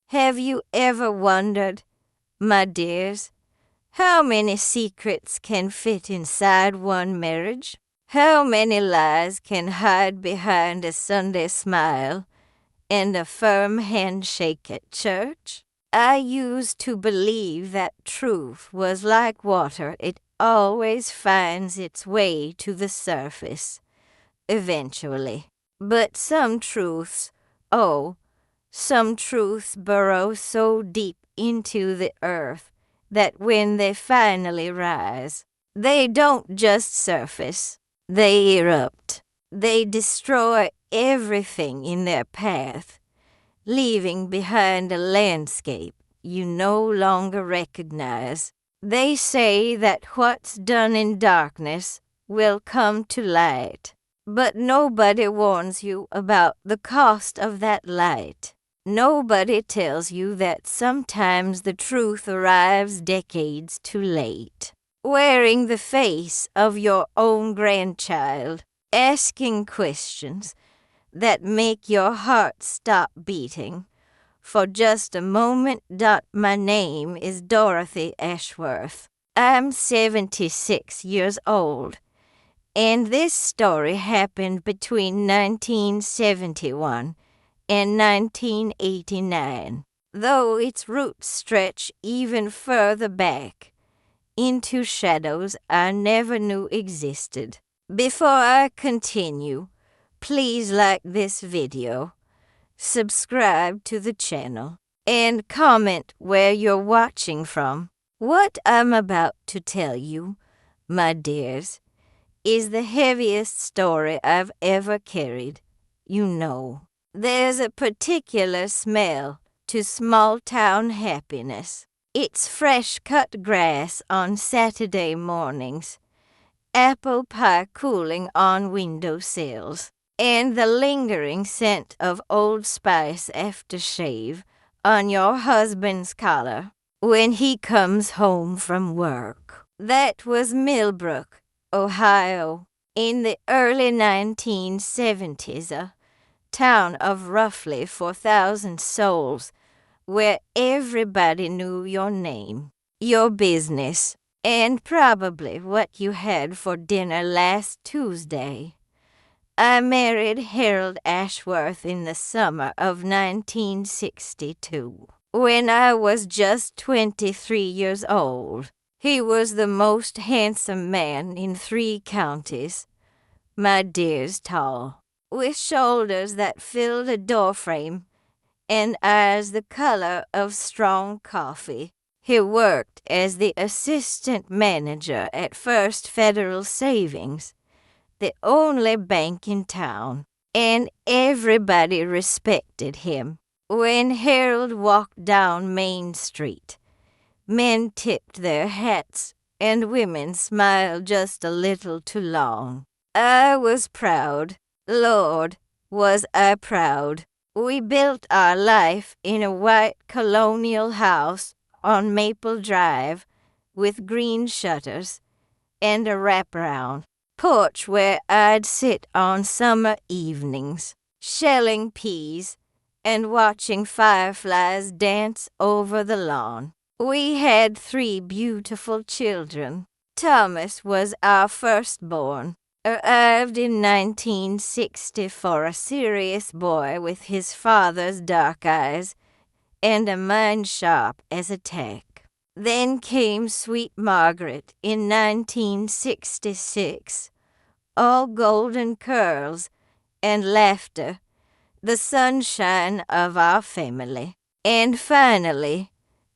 Have you ever wondered, my dears, how many secrets can fit inside one marriage? How many lies can hide behind a Sunday smile and a firm handshake at church? I used to believe that truth was like water. It always finds its way to the surface, eventually. But some truths burrow so deep into the earth that when they finally rise, they don't just surface, they erupt. They destroy everything in their path, leaving behind a landscape you no longer recognize. They say that what's done in darkness will come to light, but nobody warns you about the cost of that light. Nobody tells you that sometimes the truth arrives decades too late, wearing the face of your own grandchild, asking questions that make your heart stop beating for just a moment. My name is Dorothy Ashworth. I'm 76 years old, and this story happened between 1971 and 1989, though its roots stretch even further back into shadows I never knew existed. Before I continue, please like this video, subscribe to the channel, and comment where you're watching from. What I'm about to tell you, my dears, is the heaviest story I've ever carried. There's a particular smell to small-town happiness. It's fresh-cut grass on Saturday mornings, apple pie cooling on windowsills, and the lingering scent of Old Spice aftershave on your husband's collar when he comes home from work. That was Millbrook, Ohio, in the early 1970s, a town of roughly 4,000 souls, where everybody knew your name, your business, and probably what you had for dinner last Tuesday. I married Harold Ashworth in the summer of 1962, when I was just 23 years old. He was the most handsome man in 3 counties, my dears, tall, with shoulders that filled a doorframe and eyes the color of strong coffee. He worked as the assistant manager at First Federal Savings, the only bank in town, and everybody respected him. When Harold walked down Main Street, men tipped their hats and women smiled just a little too long. I was proud. Lord, was I proud. We built our life in a white colonial house on Maple Drive with green shutters and a wraparound porch where I'd sit on summer evenings, shelling peas and watching fireflies dance over the lawn. We had 3 beautiful children. Thomas was our firstborn, arrived in 1964, a serious boy with his father's dark eyes and a mind sharp as a tack. Then came sweet Margaret in 1966, all golden curls and laughter, the sunshine of our family. And finally,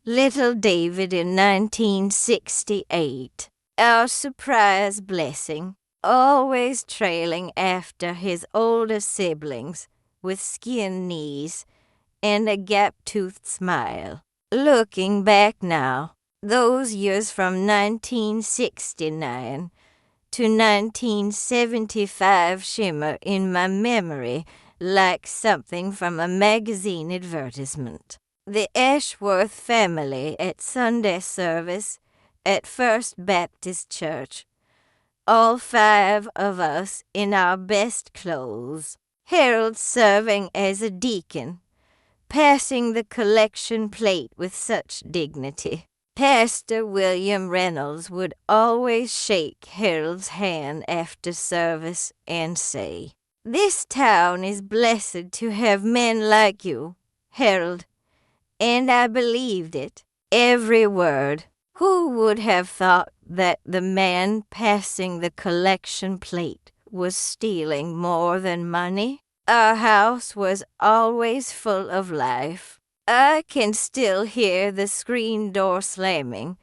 little David in 1968, our surprise blessing, always trailing after his older siblings with skinned knees and a gap-toothed smile. Looking back now, those years from 1969 to 1975 shimmer in my memory like something from a magazine advertisement. The Ashworth family at Sunday service at First Baptist Church, all 5 of us in our best clothes, Harold serving as a deacon, passing the collection plate with such dignity. Pastor William Reynolds would always shake Harold's hand after service and say, "This town is blessed to have men like you, Harold." And I believed it, every word. Who would have thought that the man passing the collection plate was stealing more than money? Our house was always full of life. I can still hear the screen door slamming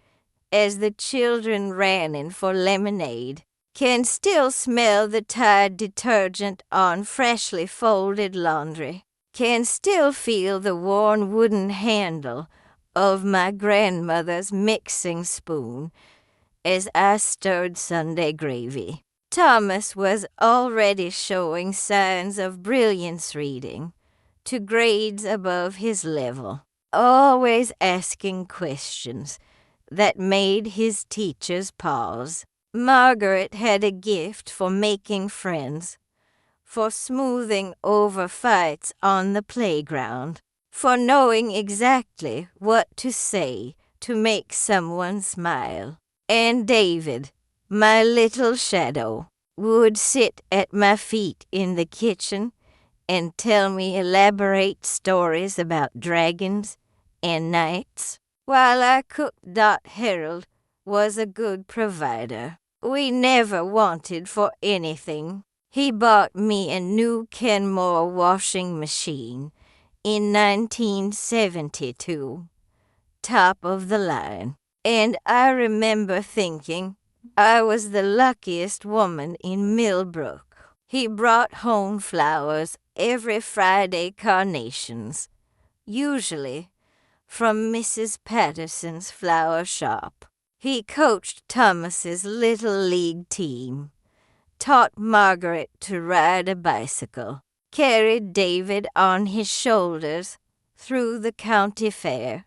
as the children ran in for lemonade. Can still smell the Tide detergent on freshly folded laundry. Can still feel the worn wooden handle of my grandmother's mixing spoon as I stirred Sunday gravy. Thomas was already showing signs of brilliance reading to grades above his level, always asking questions that made his teachers pause. Margaret had a gift for making friends, for smoothing over fights on the playground, for knowing exactly what to say to make someone smile. And David, my little shadow, would sit at my feet in the kitchen and tell me elaborate stories about dragons and knights, while I cooked. Harold was a good provider. We never wanted for anything. He bought me a new Kenmore washing machine in 1972, top of the line. And I remember thinking I was the luckiest woman in Millbrook. He brought home flowers every Friday, carnations, usually from Mrs. Patterson's flower shop. He coached Thomas's little league team, taught Margaret to ride a bicycle, carried David on his shoulders through the county fair.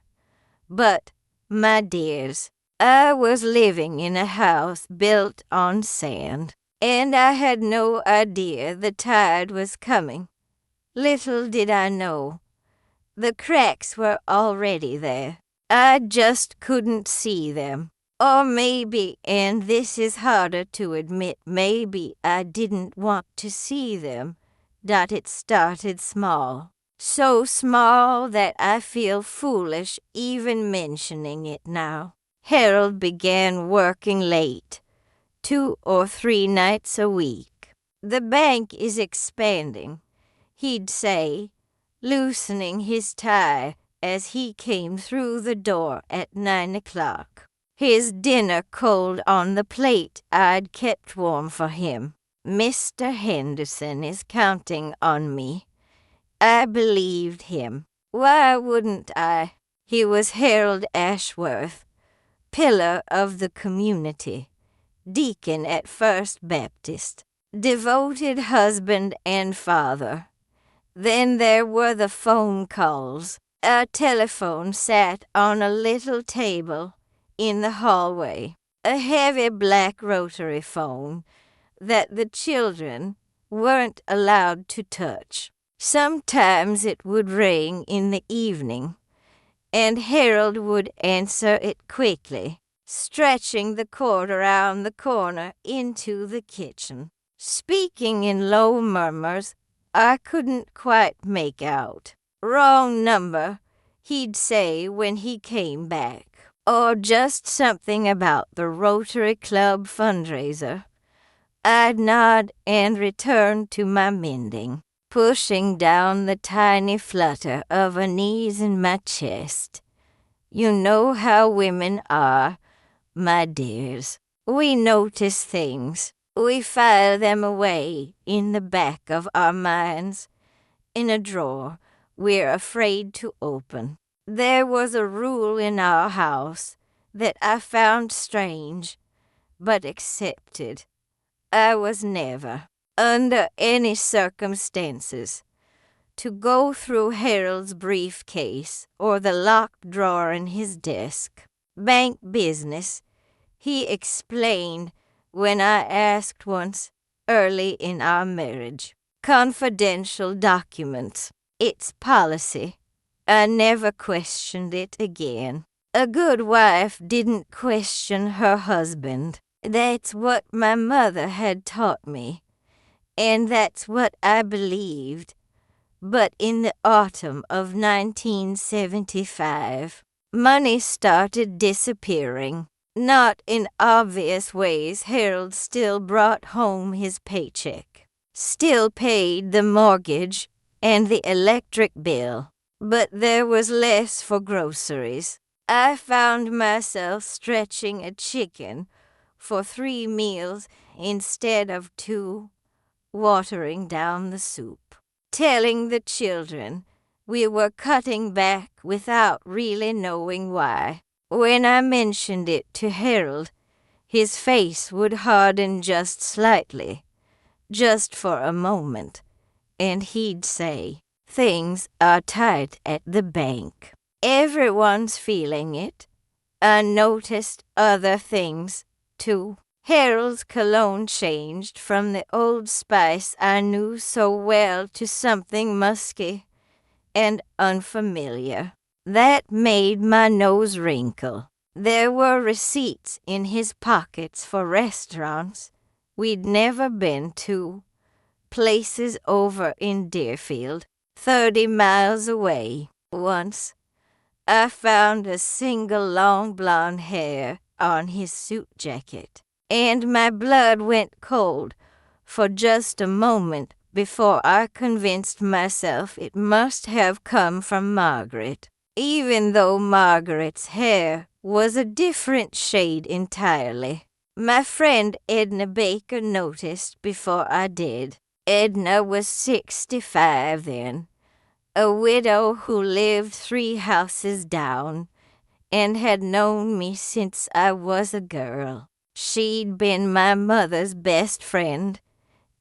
But, my dears, I was living in a house built on sand, and I had no idea the tide was coming. Little did I know. The cracks were already there. I just couldn't see them. Or maybe, and this is harder to admit, maybe I didn't want to see them, that it started small. So small that I feel foolish even mentioning it now. Harold began working late, 2 or 3 nights a week. "The bank is expanding," he'd say, loosening his tie as he came through the door at 9 o'clock. His dinner cold on the plate I'd kept warm for him. "Mr. Henderson is counting on me." I believed him. Why wouldn't I? He was Harold Ashworth, pillar of the community, deacon at First Baptist, devoted husband and father. Then there were the phone calls. A telephone sat on a little table in the hallway, a heavy black rotary phone that the children weren't allowed to touch. Sometimes it would ring in the evening, and Harold would answer it quickly, stretching the cord around the corner into the kitchen. Speaking in low murmurs, I couldn't quite make out. "Wrong number," he'd say when he came back, or just something about the Rotary Club fundraiser. I'd nod and return to my mending, pushing down the tiny flutter of unease in my chest. You know how women are, my dears. We notice things. We file them away in the back of our minds, in a drawer we're afraid to open. There was a rule in our house that I found strange, but accepted. I was never, under any circumstances, to go through Harold's briefcase or the locked drawer in his desk. Bank business, he explained when I asked once, early in our marriage. Confidential documents. It's policy. I never questioned it again. A good wife didn't question her husband. That's what my mother had taught me, and that's what I believed. But in the autumn of 1975, money started disappearing. Not in obvious ways. Harold still brought home his paycheck, still paid the mortgage and the electric bill, but there was less for groceries. I found myself stretching a chicken for 3 meals instead of 2, watering down the soup, telling the children we were cutting back without really knowing why. When I mentioned it to Harold, his face would harden just slightly, just for a moment, and he'd say, "Things are tight at the bank." Everyone's feeling it. I noticed other things, too. Harold's cologne changed from the Old Spice I knew so well to something musky and unfamiliar. That made my nose wrinkle. There were receipts in his pockets for restaurants we'd never been to, places over in Deerfield, 30 miles away. Once, I found a single long blonde hair on his suit jacket, and my blood went cold for just a moment before I convinced myself it must have come from Margaret, even though Margaret's hair was a different shade entirely. My friend Edna Baker noticed before I did. Edna was 65 then, a widow who lived 3 houses down and had known me since I was a girl. She'd been my mother's best friend,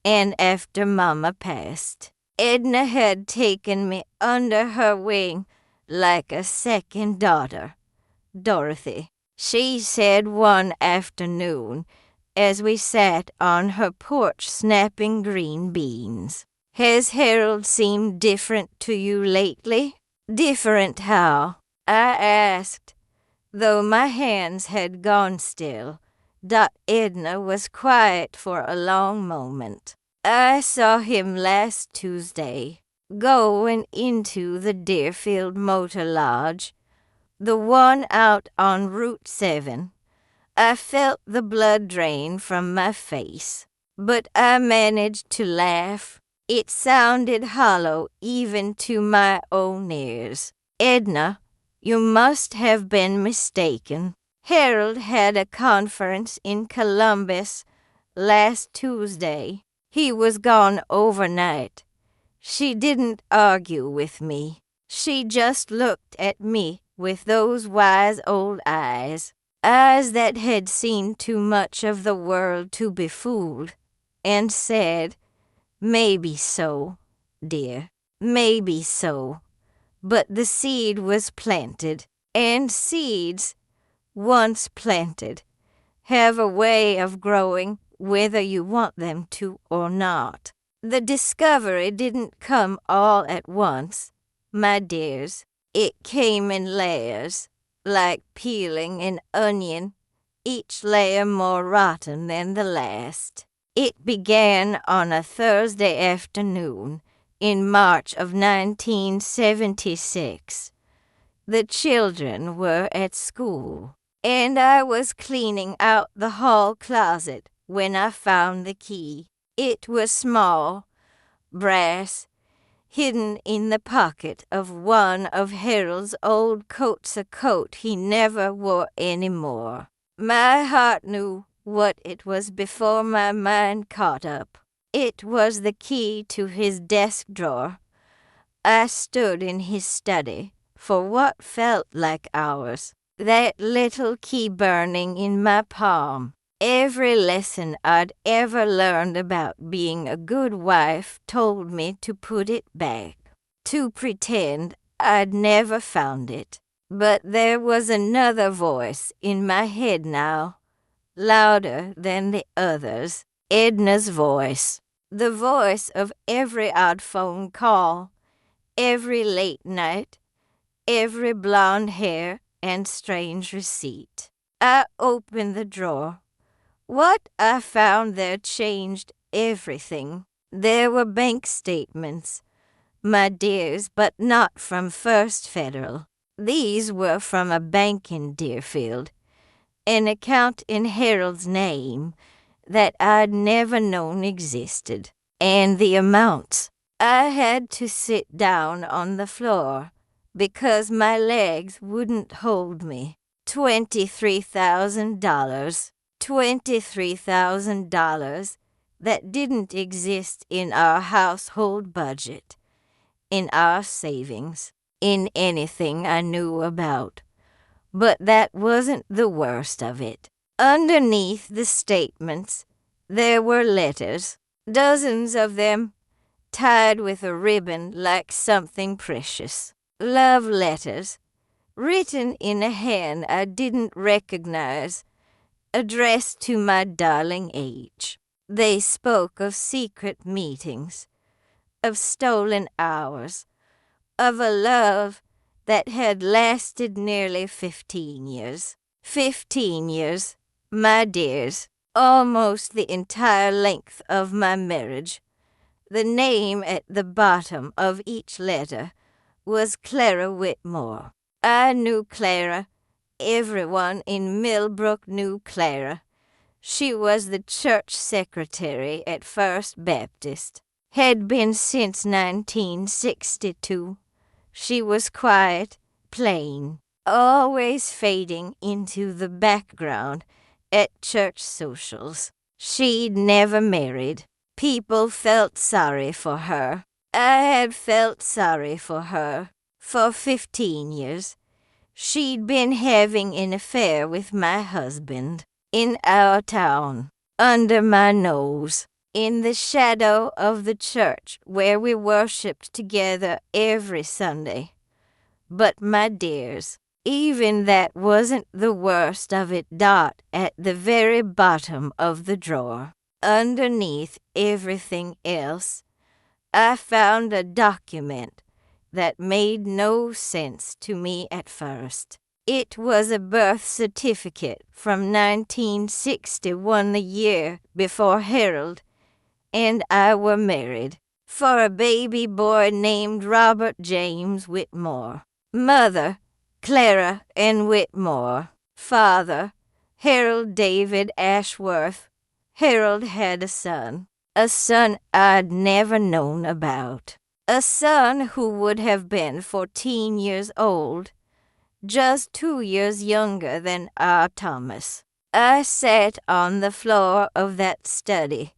and after Mama passed, Edna had taken me under her wing like a second daughter, Dorothy. She said one afternoon, as we sat on her porch snapping green beans, "Has Harold seemed different to you lately?" "Different how?" I asked, though my hands had gone still. Edna was quiet for a long moment. "I saw him last Tuesday, going into the Deerfield Motor Lodge, the one out on Route 7. I felt the blood drain from my face, but I managed to laugh. It sounded hollow even to my own ears. "Edna, you must have been mistaken. Harold had a conference in Columbus last Tuesday. He was gone overnight." She didn't argue with me. She just looked at me with those wise old eyes that had seen too much of the world to be fooled, and said, "Maybe so, dear, maybe so. But the seed was planted, and seeds, once planted, have a way of growing whether you want them to or not. The discovery didn't come all at once, my dears. It came in layers, like peeling an onion, each layer more rotten than the last. It began on a Thursday afternoon in March of 1976. The children were at school, and I was cleaning out the hall closet when I found the key. It was small, brass, hidden in the pocket of one of Harold's old coats, a coat he never wore anymore. My heart knew what it was before my mind caught up. It was the key to his desk drawer. I stood in his study for what felt like hours, that little key burning in my palm. Every lesson I'd ever learned about being a good wife told me to put it back, to pretend I'd never found it. But there was another voice in my head now, louder than the others, Edna's voice, the voice of every odd phone call, every late night, every blonde hair and strange receipt. I opened the drawer. What I found there changed everything. There were bank statements, my dears, but not from First Federal. These were from a bank in Deerfield, an account in Harold's name that I'd never known existed. And the amounts. I had to sit down on the floor because my legs wouldn't hold me. $23,000. $23,000 that didn't exist in our household budget, in our savings, in anything I knew about. But that wasn't the worst of it. Underneath the statements, there were letters, dozens of them, tied with a ribbon like something precious. Love letters, written in a hand I didn't recognize, addressed to my darling H. They spoke of secret meetings, of stolen hours, of a love that had lasted nearly 15 years. 15 years, my dears, almost the entire length of my marriage. The name at the bottom of each letter was Clara Whitmore. I knew Clara. Everyone in Millbrook knew Clara. She was the church secretary at First Baptist. Had been since 1962. She was quiet, plain, always fading into the background at church socials. She'd never married. People felt sorry for her. I had felt sorry for her for 15 years. She'd been having an affair with my husband in our town, under my nose, in the shadow of the church where we worshipped together every Sunday. But, my dears, even that wasn't the worst of it. At the very bottom of the drawer, underneath everything else, I found a document that made no sense to me at first. It was a birth certificate from 1961, the year before Harold and I were married, for a baby boy named Robert James Whitmore. Mother, Clara N. Whitmore. Father, Harold David Ashworth. Harold had a son I'd never known about. A son who would have been 14 years old, just 2 years younger than our Thomas. I sat on the floor of that study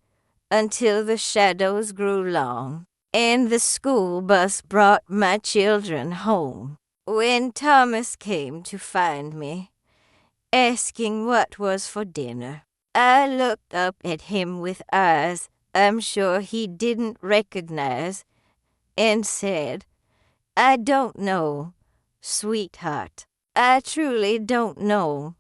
until the shadows grew long, and the school bus brought my children home. When Thomas came to find me, asking what was for dinner, I looked up at him with eyes I'm sure he didn't recognize, and said, "I don't know, sweetheart. I truly don't know."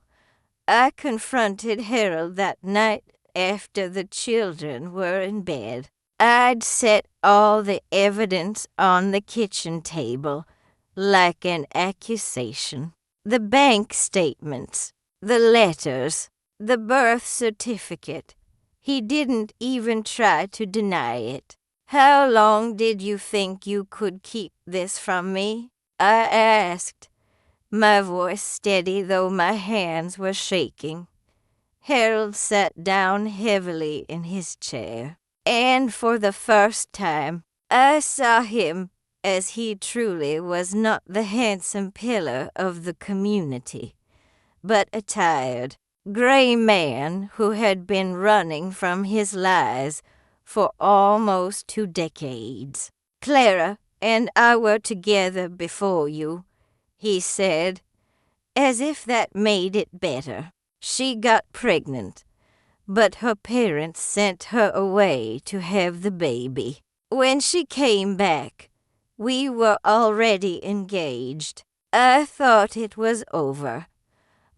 I confronted Harold that night after the children were in bed. I'd set all the evidence on the kitchen table like an accusation. The bank statements, the letters, the birth certificate. He didn't even try to deny it. "How long did you think you could keep this from me?" I asked, my voice steady though my hands were shaking. Harold sat down heavily in his chair, and for the first time I saw him as he truly was, not the handsome pillar of the community, but a tired, gray man who had been running from his lies for almost 2 decades. "Clara and I were together before you," he said, as if that made it better. "She got pregnant, but her parents sent her away to have the baby. When she came back, we were already engaged. I thought it was over,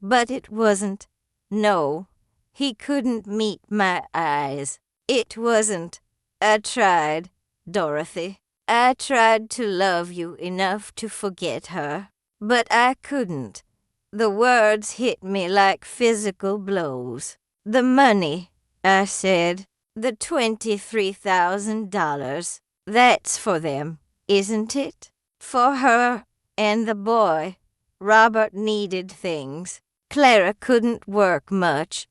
but it wasn't. No, he couldn't meet my eyes. It wasn't. I tried, Dorothy. I tried to love you enough to forget her. But I couldn't. The words hit me like physical blows. The money, I said. The $23,000. That's for them, isn't it? For her and the boy. Robert needed things. Clara couldn't work much.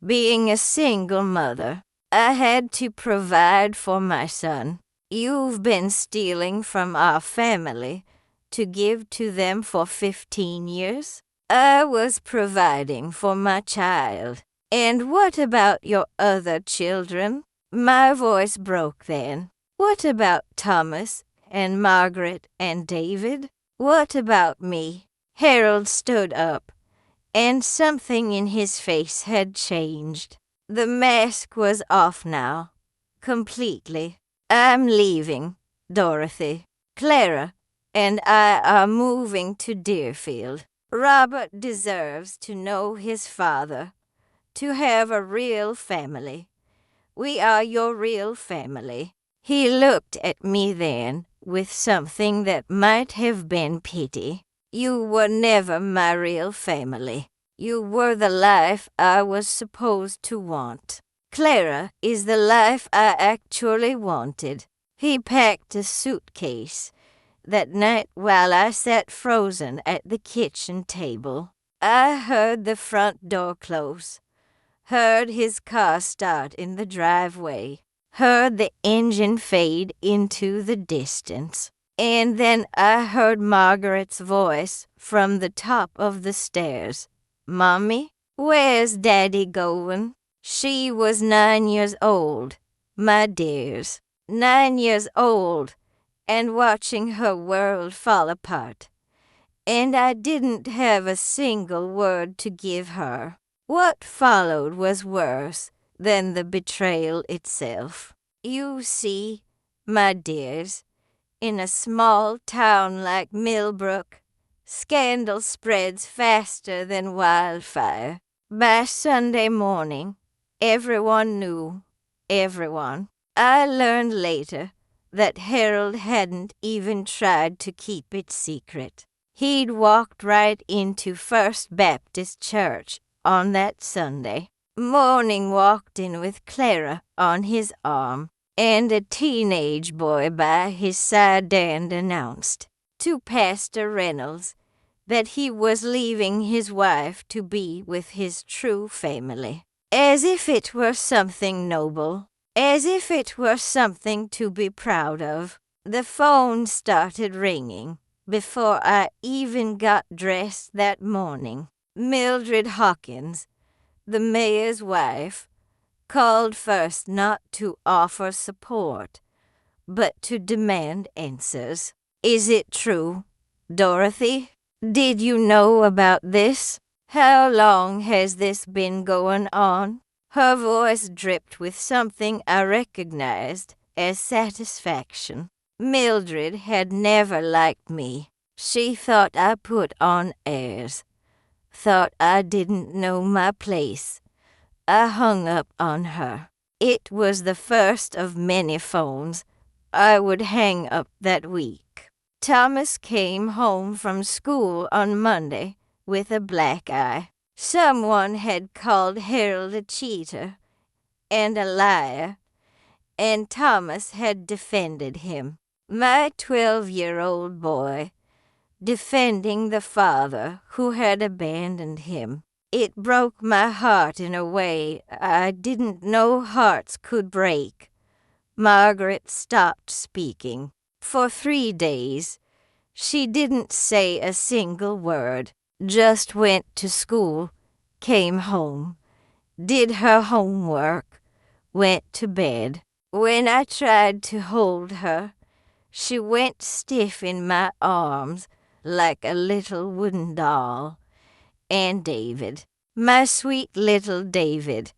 Being a single mother, I had to provide for my son. You've been stealing from our family to give to them for 15 years? I was providing for my child. And what about your other children? My voice broke then. What about Thomas and Margaret and David? What about me? Harold stood up, and something in his face had changed. The mask was off now, completely. I'm leaving, Dorothy. Clara and I are moving to Deerfield. Robert deserves to know his father, to have a real family. We are your real family. He looked at me then with something that might have been pity. You were never my real family. You were the life I was supposed to want. Clara is the life I actually wanted. He packed a suitcase that night while I sat frozen at the kitchen table. I heard the front door close, heard his car start in the driveway, heard the engine fade into the distance. And then I heard Margaret's voice from the top of the stairs. Mommy, where's Daddy going? She was 9 years old, my dears. 9 years old, and watching her world fall apart. And I didn't have a single word to give her. What followed was worse than the betrayal itself. You see, my dears, in a small town like Millbrook, scandal spreads faster than wildfire. By Sunday morning, everyone knew. Everyone. I learned later that Harold hadn't even tried to keep it secret. He'd walked right into First Baptist Church on that Sunday. Morning walked in with Clara on his arm, and a teenage boy by his side and announced to Pastor Reynolds that he was leaving his wife to be with his true family. As if it were something noble, as if it were something to be proud of. The phone started ringing before I even got dressed that morning. Mildred Hawkins, the mayor's wife, called first not to offer support, but to demand answers. Is it true, Dorothy? Did you know about this? How long has this been going on? Her voice dripped with something I recognized as satisfaction. Mildred had never liked me. She thought I put on airs, thought I didn't know my place. I hung up on her. It was the first of many phones I would hang up that week. Thomas came home from school on Monday with a black eye. Someone had called Harold a cheater and a liar, and Thomas had defended him. My 12-year-old boy defending the father who had abandoned him. It broke my heart in a way I didn't know hearts could break. Margaret stopped speaking. For 3 days, she didn't say a single word, just went to school, came home, did her homework, went to bed. When I tried to hold her, she went stiff in my arms like a little wooden doll. And David, my sweet little David,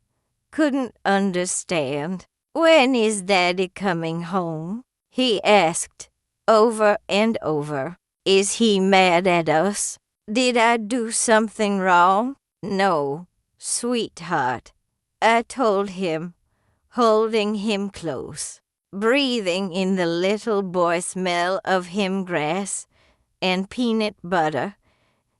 couldn't understand. When is Daddy coming home? He asked over and over. Is he mad at us? Did I do something wrong? No, sweetheart, I told him, holding him close, breathing in the little boy smell of him grass and peanut butter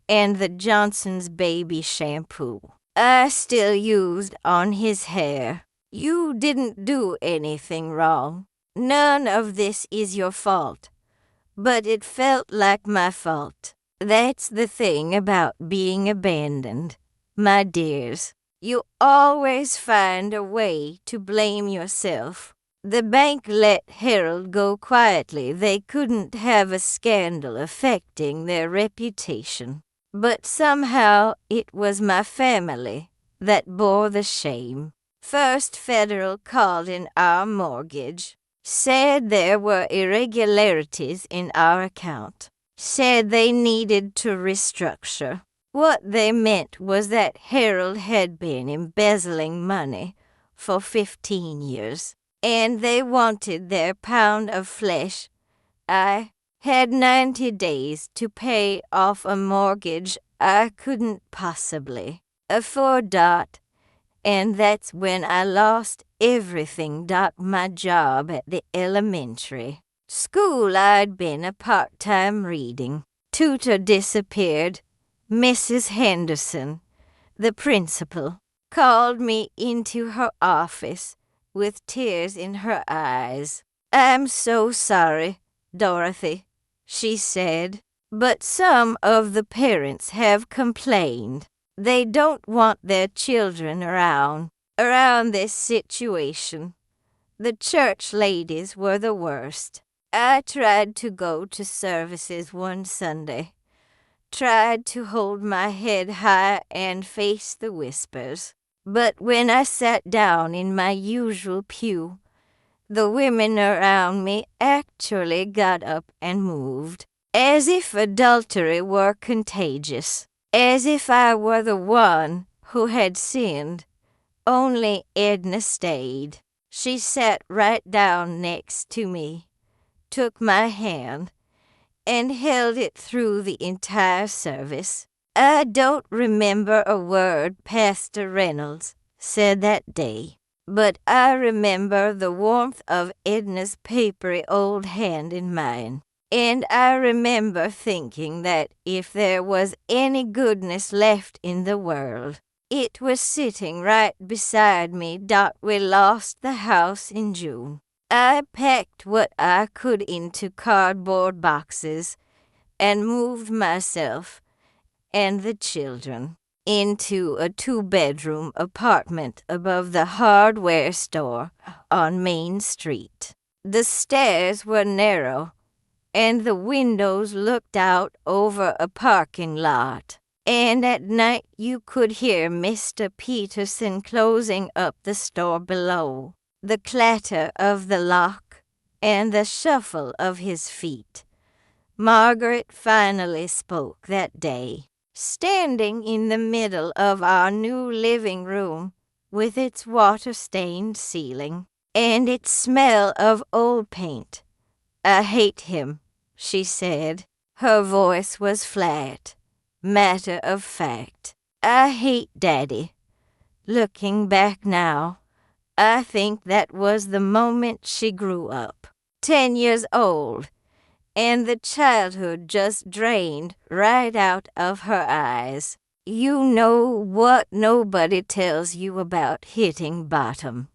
and the Johnson's baby shampoo I still used on his hair. You didn't do anything wrong. None of this is your fault. But it felt like my fault. That's the thing about being abandoned, my dears. You always find a way to blame yourself. The bank let Harold go quietly. They couldn't have a scandal affecting their reputation. But somehow it was my family that bore the shame. First Federal called in our mortgage, said there were irregularities in our account, said they needed to restructure. What they meant was that Harold had been embezzling money for 15 years, and they wanted their pound of flesh. I had 90 days to pay off a mortgage I couldn't possibly afford. And that's when I lost everything. My job at the elementary school I'd been a part-time reading tutor disappeared. Mrs. Henderson, the principal, called me into her office with tears in her eyes. "I'm so sorry, Dorothy," she said, "but some of the parents have complained. They don't want their children around this situation. The church ladies were the worst. I tried to go to services one Sunday, tried to hold my head high and face the whispers. But when I sat down in my usual pew, the women around me actually got up and moved, as if adultery were contagious, as if I were the one who had sinned. Only Edna stayed. She sat right down next to me, took my hand, and held it through the entire service. I don't remember a word Pastor Reynolds said that day, but I remember the warmth of Edna's papery old hand in mine. And I remember thinking that if there was any goodness left in the world, it was sitting right beside me. We lost the house in June. I packed what I could into cardboard boxes and moved myself and the children into a 2-bedroom apartment above the hardware store on Main Street. The stairs were narrow, and the windows looked out over a parking lot. And at night you could hear Mr. Peterson closing up the store below, the clatter of the lock and the shuffle of his feet. Margaret finally spoke that day, standing in the middle of our new living room with its water-stained ceiling and its smell of old paint. "I hate him," she said. Her voice was flat, matter of fact. "I hate Daddy." Looking back now, I think that was the moment she grew up. 10 years old, and the childhood just drained right out of her eyes. You know what nobody tells you about hitting bottom,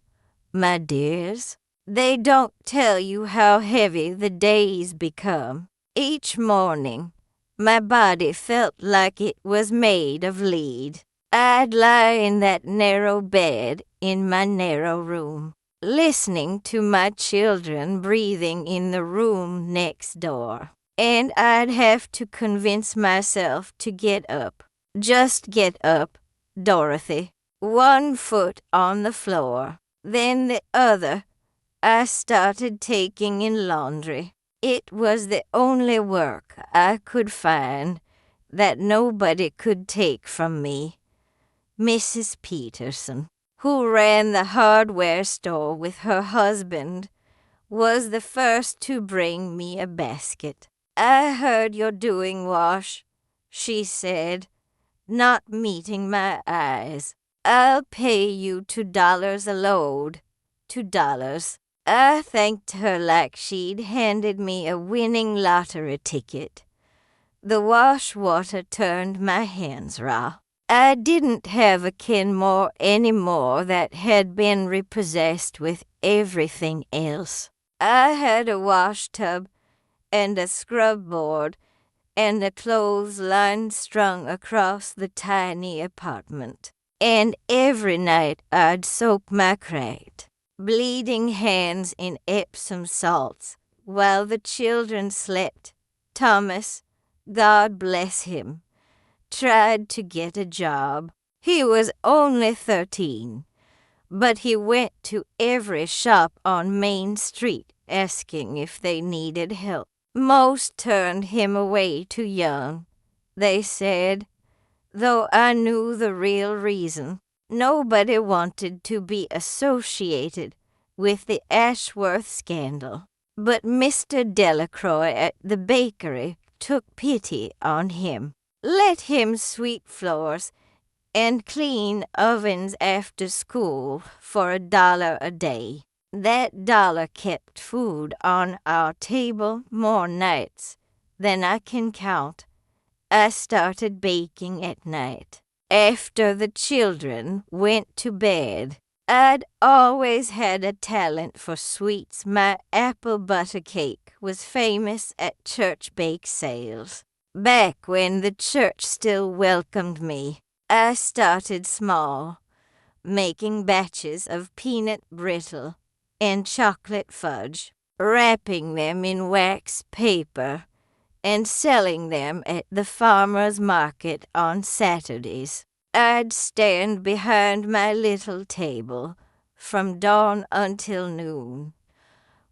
my dears? They don't tell you how heavy the days become. Each morning, my body felt like it was made of lead. I'd lie in that narrow bed in my narrow room, listening to my children breathing in the room next door. And I'd have to convince myself to get up. Just get up, Dorothy. One foot on the floor, then the other. I started taking in laundry. It was the only work I could find that nobody could take from me. Mrs. Peterson, who ran the hardware store with her husband, was the first to bring me a basket. "I heard you're doing wash," she said, not meeting my eyes. "I'll pay you $2 a load. $2. I thanked her like she'd handed me a winning lottery ticket. The wash water turned my hands raw. I didn't have a Kenmore anymore that had been repossessed with everything else. I had a wash tub and a scrub board and a clothesline strung across the tiny apartment. And every night I'd soak my cracked, bleeding hands in Epsom salts while the children slept. Thomas, God bless him, tried to get a job. He was only 13, but he went to every shop on Main Street asking if they needed help. Most turned him away too young, they said, though I knew the real reason. Nobody wanted to be associated with the Ashworth scandal. But Mr. Delacroix at the bakery took pity on him, let him sweep floors and clean ovens after school for $1 a day. That dollar kept food on our table more nights than I can count. I started baking at night. After the children went to bed, I'd always had a talent for sweets. My apple butter cake was famous at church bake sales. Back when the church still welcomed me, I started small, making batches of peanut brittle and chocolate fudge, wrapping them in wax paper and selling them at the farmer's market on Saturdays. I'd stand behind my little table from dawn until noon,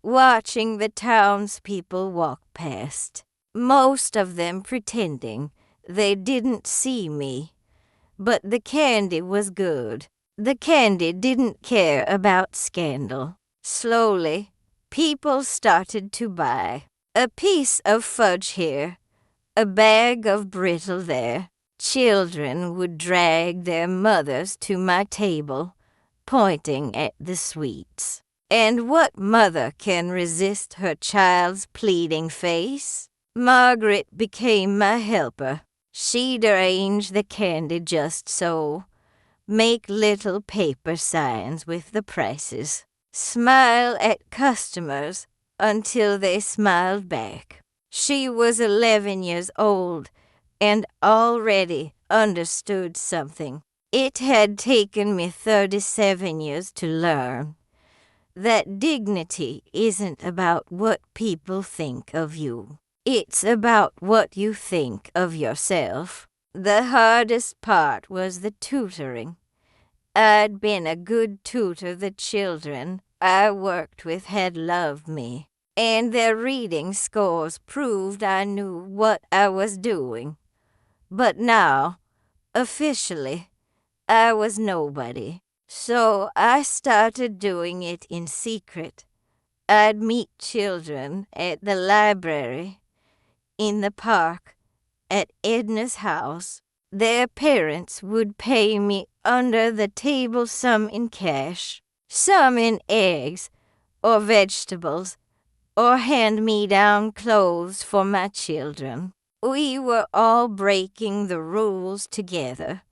watching the townspeople walk past, most of them pretending they didn't see me. But the candy was good. The candy didn't care about scandal. Slowly, people started to buy. A piece of fudge here, a bag of brittle there. Children would drag their mothers to my table, pointing at the sweets. And what mother can resist her child's pleading face? Margaret became my helper. She'd arrange the candy just so, make little paper signs with the prices, smile at customers until they smiled back. She was 11 years old and already understood something. It had taken me 37 years to learn that dignity isn't about what people think of you. It's about what you think of yourself. The hardest part was the tutoring. I'd been a good tutor. The children I worked with had loved me, and their reading scores proved I knew what I was doing. But now, officially, I was nobody. So I started doing it in secret. I'd meet children at the library, in the park, at Edna's house. Their parents would pay me under the table, some in cash, some in eggs or vegetables, or hand-me-down clothes for my children. We were all breaking the rules together,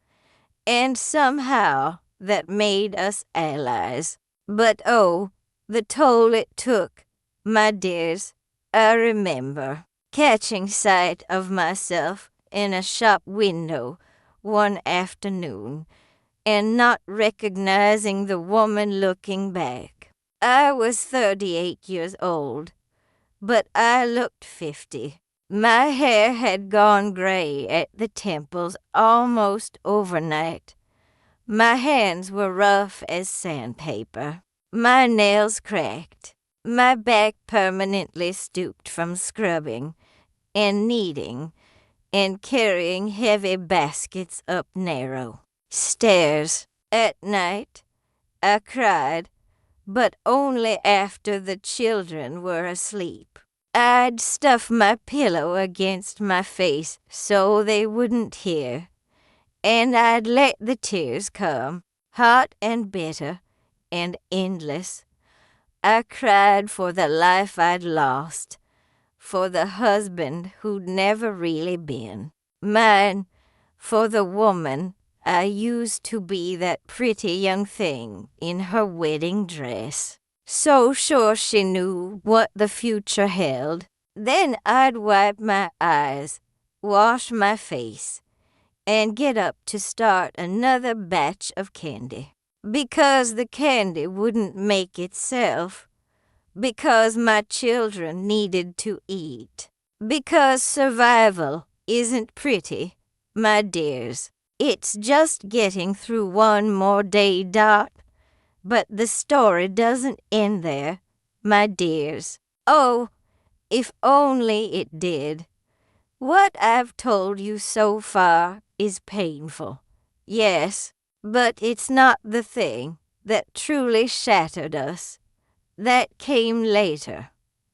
and somehow that made us allies. But oh, the toll it took, my dears. I remember catching sight of myself in a shop window one afternoon and not recognizing the woman looking back. I was 38 years old, but I looked 50. My hair had gone gray at the temples almost overnight. My hands were rough as sandpaper. My nails cracked. My back permanently stooped from scrubbing and kneading and carrying heavy baskets up narrow stairs. At night, I cried, but only after the children were asleep. I'd stuff my pillow against my face so they wouldn't hear, and I'd let the tears come, hot and bitter and endless. I cried for the life I'd lost, for the husband who'd never really been. Mine for the woman I used to be, that pretty young thing in her wedding dress. So sure she knew what the future held. Then I'd wipe my eyes, wash my face, and get up to start another batch of candy. Because the candy wouldn't make itself. Because my children needed to eat. Because survival isn't pretty, my dears. It's just getting through one more day, Dot. But the story doesn't end there, my dears. Oh, if only it did. What I've told you so far is painful. Yes, but it's not the thing that truly shattered us. That came later,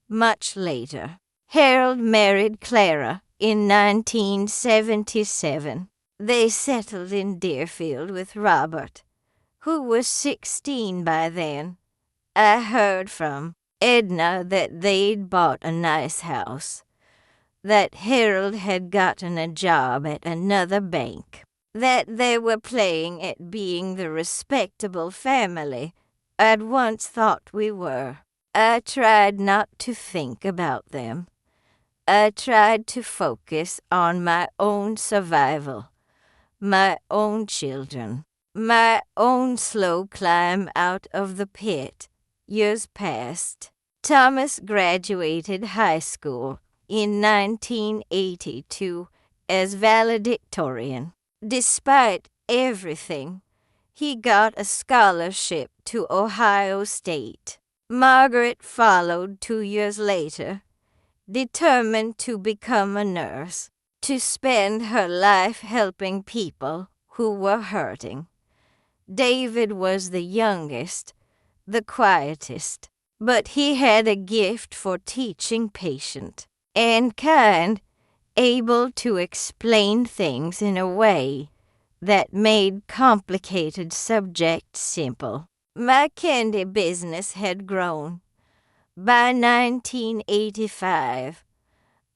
much later. Harold married Clara in 1977. They settled in Deerfield with Robert, who was 16 by then. I heard from Edna that they'd bought a nice house, that Harold had gotten a job at another bank, that they were playing at being the respectable family I'd once thought we were. I tried not to think about them. I tried to focus on my own survival, my own children, my own slow climb out of the pit. Years passed. Thomas graduated high school in 1982 as valedictorian. Despite everything, he got a scholarship to Ohio State. Margaret followed 2 years later, determined to become a nurse, to spend her life helping people who were hurting. David was the youngest, the quietest, but he had a gift for teaching, patient and kind, able to explain things in a way that made complicated subjects simple. My candy business had grown. By 1985,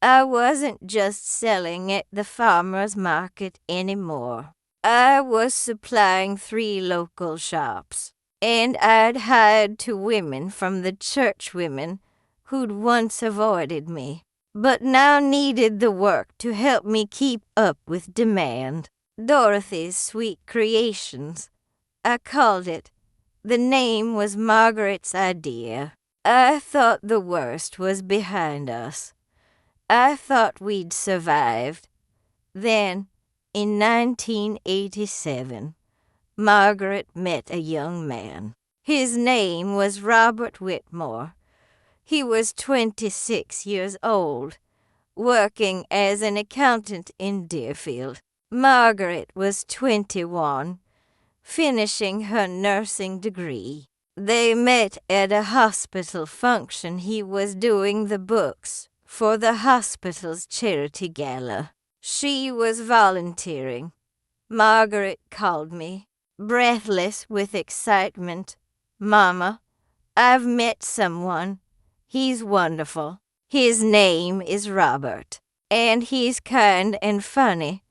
I wasn't just selling at the farmer's market anymore. I was supplying 3 local shops, and I'd hired 2 women from the church women who'd once avoided me, but now needed the work to help me keep up with demand. Dorothy's Sweet Creations, I called it. The name was Margaret's idea. I thought the worst was behind us. I thought we'd survived. Then, in 1987, Margaret met a young man. His name was Robert Whitmore. He was 26 years old, working as an accountant in Deerfield. Margaret was 21, finishing her nursing degree. They met at a hospital function. He was doing the books for the hospital's charity gala. She was volunteering. Margaret called me, breathless with excitement. "Mama, I've met someone. He's wonderful. His name is Robert, and he's kind and funny,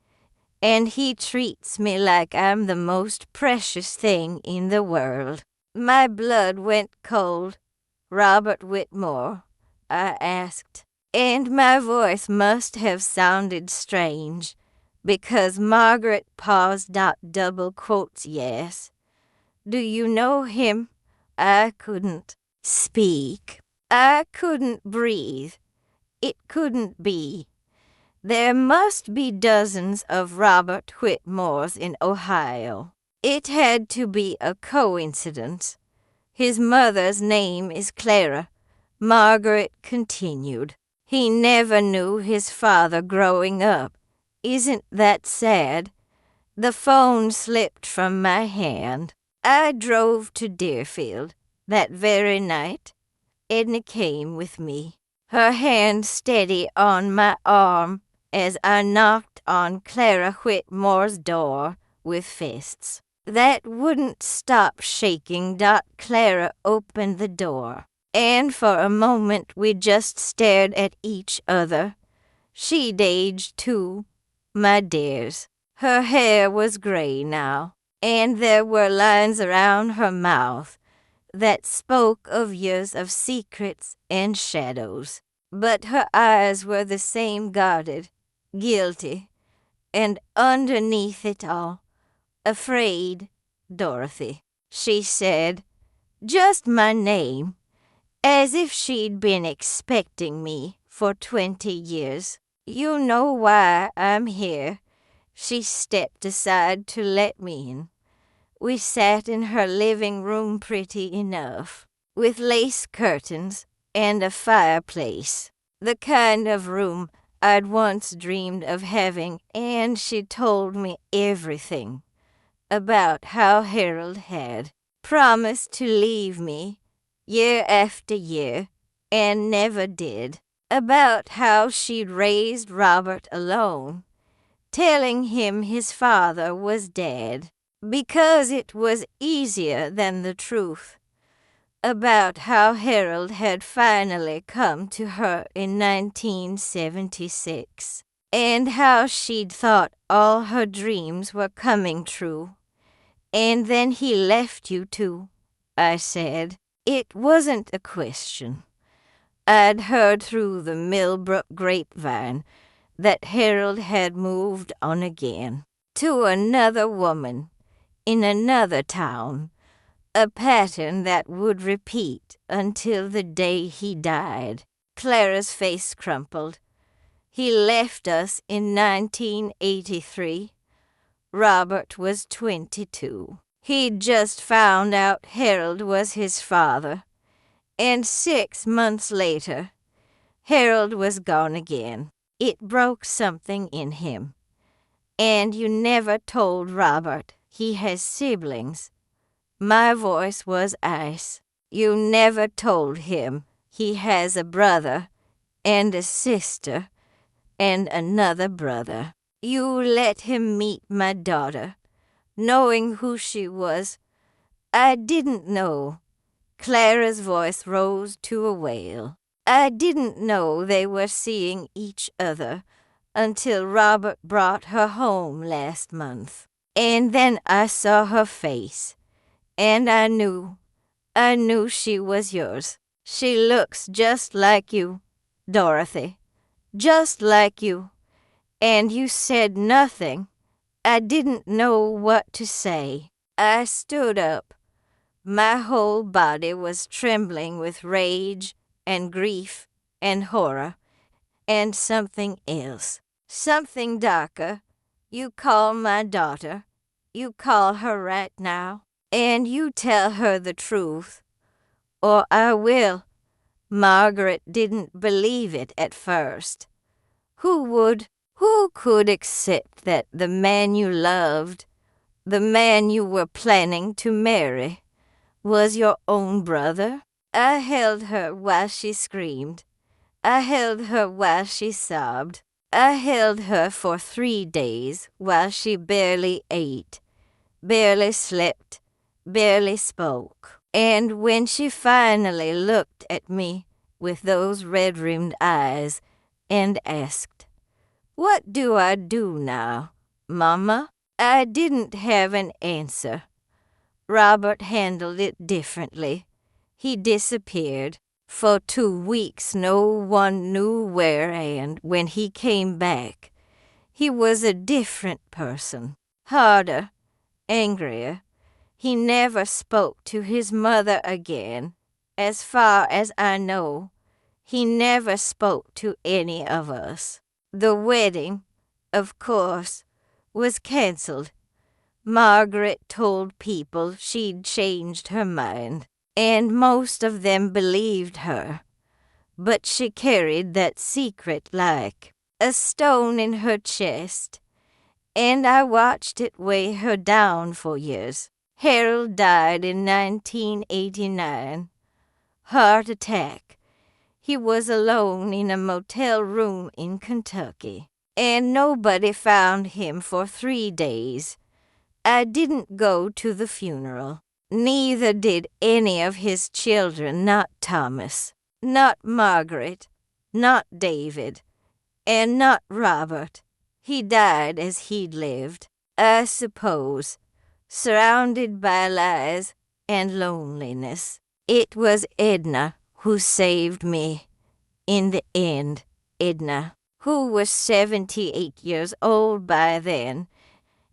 and he treats me like I'm the most precious thing in the world." My blood went cold. "Robert Whitmore?" I asked, and my voice must have sounded strange, because Margaret paused out double quotes, "Yes." "Do you know him?" I couldn't speak. I couldn't breathe. It couldn't be. There must be dozens of Robert Whitmores in Ohio. It had to be a coincidence. His mother's name is Clara, Margaret continued. He never knew his father growing up. Isn't that sad? The phone slipped from my hand. I drove to Deerfield that very night. Edna came with me, her hand steady on my arm as I knocked on Clara Whitmore's door with fists that wouldn't stop shaking. Clara opened the door. And for a moment we just stared at each other. She'd aged too, my dears. Her hair was gray now, and there were lines around her mouth that spoke of years of secrets and shadows. But her eyes were the same, guarded, guilty, and underneath it all, afraid. Dorothy, she said, just my name, as if she'd been expecting me for 20 years. You know why I'm here. She stepped aside to let me in. We sat in her living room, pretty enough, with lace curtains and a fireplace, the kind of room I'd once dreamed of having, and she told me everything about how Harold had promised to leave me year after year and never did, about how she'd raised Robert alone, telling him his father was dead because it was easier than the truth, about how Harold had finally come to her in 1976, and how she'd thought all her dreams were coming true. And then he left you too, I said. It wasn't a question. I'd heard through the Millbrook grapevine that Harold had moved on again, to another woman, in another town, a pattern that would repeat until the day he died. Clara's face crumpled. He left us in 1983. Robert was 22. He'd just found out Harold was his father, and 6 months later, Harold was gone again. It broke something in him. And you never told Robert he has siblings. My voice was ice. You never told him he has a brother and a sister and another brother. You let him meet my daughter, knowing who she was. I didn't know. Clara's voice rose to a wail. I didn't know they were seeing each other until Robert brought her home last month. And then I saw her face, and I knew she was yours. She looks just like you, Dorothy, just like you. And you said nothing. I didn't know what to say. I stood up. My whole body was trembling with rage and grief and horror and something else, something darker. You call my daughter. You call her right now, and you tell her the truth, or I will. Margaret didn't believe it at first. Who would? Who could accept that the man you loved, the man you were planning to marry, was your own brother? I held her while she screamed. I held her while she sobbed. I held her for 3 days while she barely ate, barely slept, barely spoke. And when she finally looked at me with those red-rimmed eyes and asked, "What do I do now, Mama?" I didn't have an answer. Robert handled it differently. He disappeared. For 2 weeks no one knew where, and when he came back, he was a different person. Harder, angrier. He never spoke to his mother again. As far as I know, he never spoke to any of us. The wedding, of course, was canceled. Margaret told people she'd changed her mind, and most of them believed her. But she carried that secret like a stone in her chest, and I watched it weigh her down for years. Harold died in 1989. Heart attack. He was alone in a motel room in Kentucky, and nobody found him for 3 days. I didn't go to the funeral. Neither did any of his children, not Thomas, not Margaret, not David, and not Robert. He died as he'd lived, I suppose, surrounded by lies and loneliness. It was Edna who saved me. In the end, Edna, who was 78 years old by then,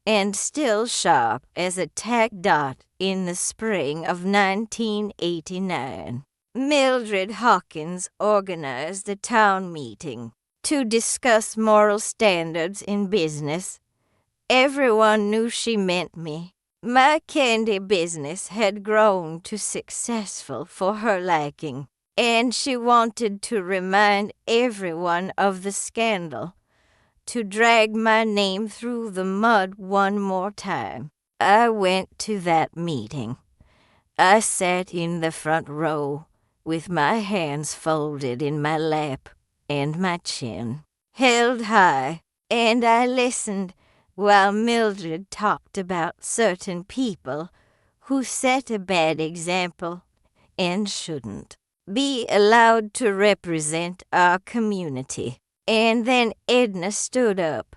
and still sharp as a tack dot in the spring of 1989. Mildred Hawkins organized a town meeting to discuss moral standards in business. Everyone knew she meant me. My candy business had grown too successful for her liking, and she wanted to remind everyone of the scandal, to drag my name through the mud one more time. I went to that meeting. I sat in the front row with my hands folded in my lap and my chin held high, and I listened while Mildred talked about certain people who set a bad example and shouldn't be allowed to represent our community. And then Edna stood up.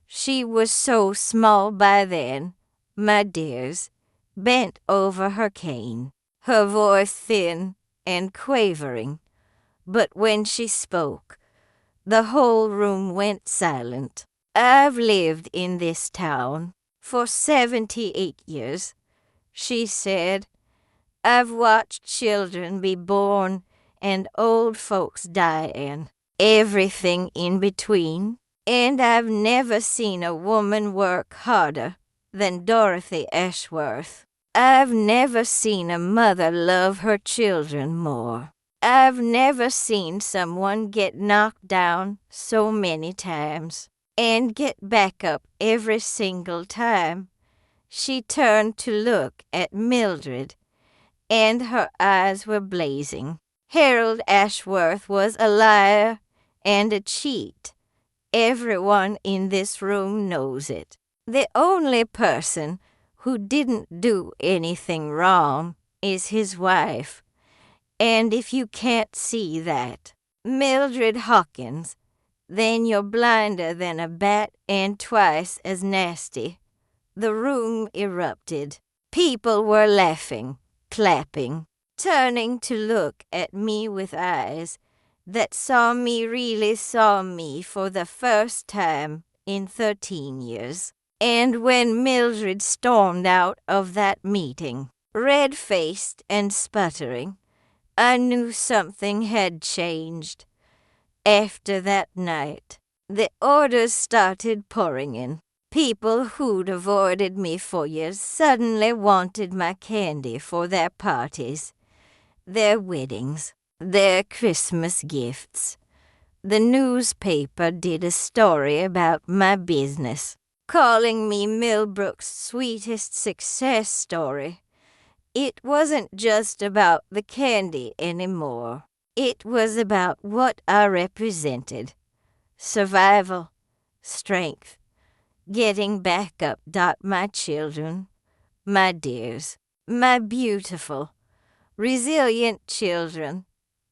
She was so small by then, my dears, bent over her cane, her voice thin and quavering. But when she spoke, the whole room went silent. I've lived in this town for 78 years, she said. I've watched children be born and old folks die, and everything in between. And I've never seen a woman work harder than Dorothy Ashworth. I've never seen a mother love her children more. I've never seen someone get knocked down so many times and get back up every single time. She turned to look at Mildred, and her eyes were blazing. Harold Ashworth was a liar and a cheat. Everyone in this room knows it. The only person who didn't do anything wrong is his wife. And if you can't see that, Mildred Hawkins, then you're blinder than a bat and twice as nasty. The room erupted. People were laughing, clapping, turning to look at me with eyes that really saw me for the first time in 13 years. And when Mildred stormed out of that meeting, red-faced and sputtering, I knew something had changed. After that night, the orders started pouring in. People who'd avoided me for years suddenly wanted my candy for their parties, their weddings, their Christmas gifts. The newspaper did a story about my business, calling me Millbrook's sweetest success story. It wasn't just about the candy anymore. It was about what I represented. Survival, strength, getting back up. My children, my dears, my beautiful, resilient children.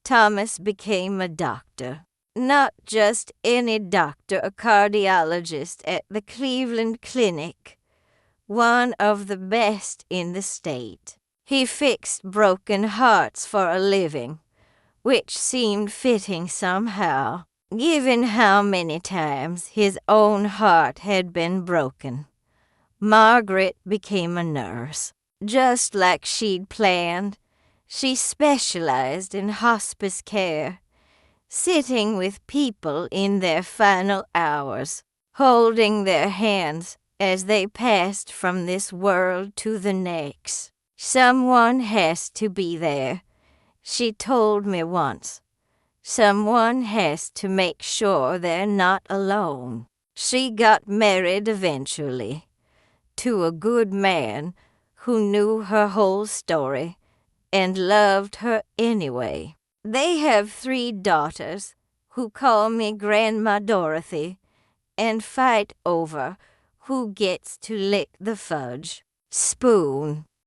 Thomas became a doctor. Not just any doctor, a cardiologist at the Cleveland Clinic, one of the best in the state. He fixed broken hearts for a living, which seemed fitting somehow, given how many times his own heart had been broken. Margaret became a nurse, just like she'd planned. She specialized in hospice care, sitting with people in their final hours, holding their hands as they passed from this world to the next. Someone has to be there, she told me once. Someone has to make sure they're not alone. She got married eventually to a good man who knew her whole story and loved her anyway. They have 3 daughters who call me Grandma Dorothy and fight over who gets to lick the fudge spoon.